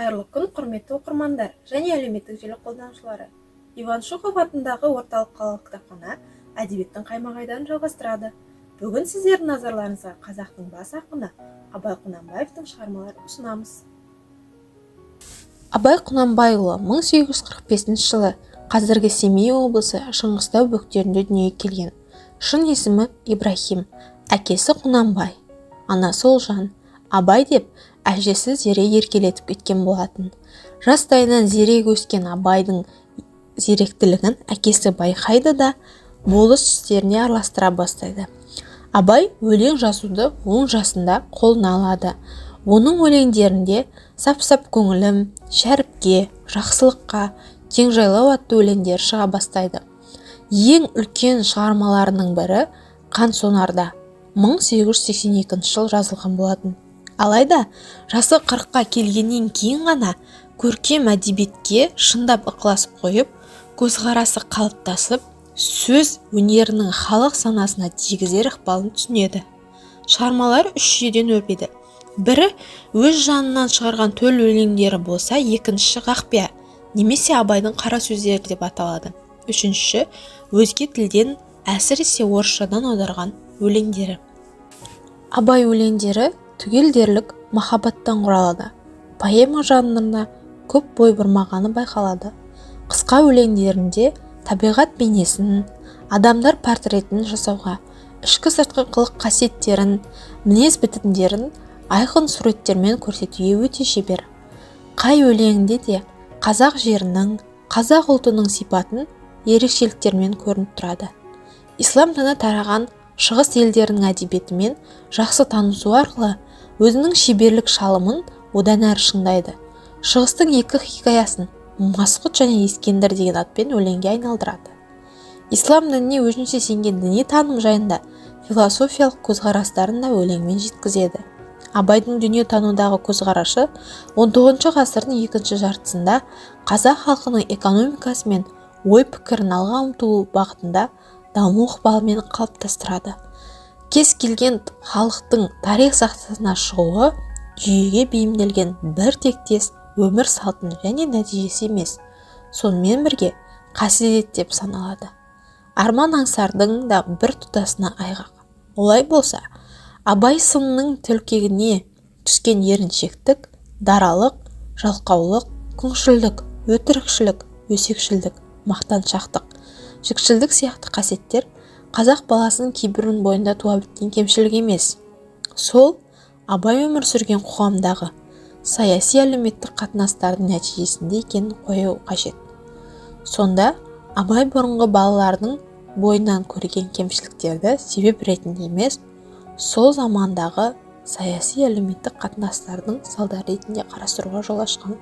Қайырлы күн, құрметті оқырмандар және әлеуметтік желі қолданушылары. Иван Шухов атындағы орталық қалалық кітапхана әдебиеттің қаймағайдарын жалғастырады. Бүгін сіздердің назарларыңызға қазақтың бас ақыны Абай Құнанбаевтың шығармаларын ұсынамыз. Абай Құнанбайұлы 1845 жылы қазіргі Семей облысы Шыңғыстау бөктерінде дүниеге келген. Шын есімі Ибрахим, әкесі Құнанбай, анасы Ұлжан. Абай деп әжесі Зере еркелетіп кеткен болатын. Жастайынан зерек өскен Абайдың зеректілігін әкесі байқайды да болыс істеріне араластыра бастайды. Абай өлең жазуды 10 жасында қолына алады. Оның өлеңдерінде сап-сап көңілім, шәріпке, жақсылыққа, кең жайлау атты өлеңдер шыға бастайды. Ең үлкен шығармаларының бірі Қансонарда 1882 жыл жазылған болатын. Алайда жасы 40-қа келгеннен кейін ғана көркем әдебиетке шындап ықыласып қойып, көзқарасы қалыптасып, сөз өнерінің халық санасына тигізер ықпалын түсінеді. Шығармалар 3 жүйеден өрбиді. Бірі өз жанынан шығарған төл өлеңдері болса, екіншісі ғақпия немесе Абайдың қара сөздері деп аталады. Үшіншісі өзге тілден, әсіресе орысшадан аударған өлеңдері. Абай өлеңдері түгел дерлік махаббаттан құралады. Поэма жанрына көп бой бұрмағаны байқалады. Қысқа өлеңдерінде табиғат бейнесін, адамдар портретін жасауға, ішкі-сыртқы қылық қасиеттерін, мінез бітімдерін айқын суреттермен көрсетуге өте шебер. Қай өлеңінде де қазақ жерінің, қазақ ұлтының сипатын ерекшеліктермен көрініп тұрады. Ислам діні тараған шығыс елдерінің әдебиетімен жақсы танысу арқылы өзінің шеберлік шалымын одан әрі шыңдайды. Шығыстың 2 хикаясын Масқұт және Ескендір деген атпен өлеңге айналдырады. Ислам дініне өзінше сенген діни таным жайында философиялық көзқарастарын да өлеңмен жеткізеді. Абайдың дүние танудағы көзқарасы 19 ғасырдың екінші жартысында қазақ халқының экономикасы мен ой пікірін алға ұмтылу бағытында даму ықпалымен қалыптастырады. Кез келген халықтың тарих сахнасына шығуы жүйеге бейімделген бір тектес өмір салтын және нәтижесі емес, сонымен бірге қасиет деп саналады. Арман аңсардың да бір тұтасына айғақ. Олай болса, Абай сынының түлкегіне түскен еріншектік, даралық, жалқаулық, күңшілдік, өтірікшілік, өсекшілдік, мақтаншақтық, жікшілдік сияқты қасиеттер қазақ баласының кейбірінің бойында туа біткен кемшілік емес. Сол Абай өмір сүрген қоғамдағы саяси әлеуметтік қатынастардың нәтижесінде екенін қою қажет. Сонда Абай бұрынғы балалардың бойынан көрген кемшіліктерді себеп ретінде емес, сол замандағы саяси әлеуметтік қатынастардың салдары ретінде қарастыруға жол ашқан.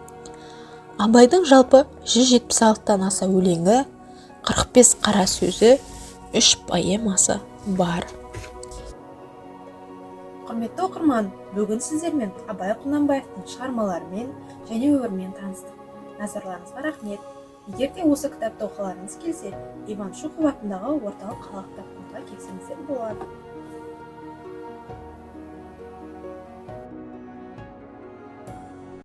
Абайдың жалпы 176-тан аса өлеңі, 45 қара сөзі, 3 поэмасы бар. Құрметті оқырман, бүгін сіздермен Абай Құнанбаевтың шығармаларымен және өмірімен таныстық. Назарларыңызға рахмет. Егер де осы кітапты оқығыларыңыз келсе, Иван Шухов атындағы орталық қалалық кітапханаға келсеңіздер болады.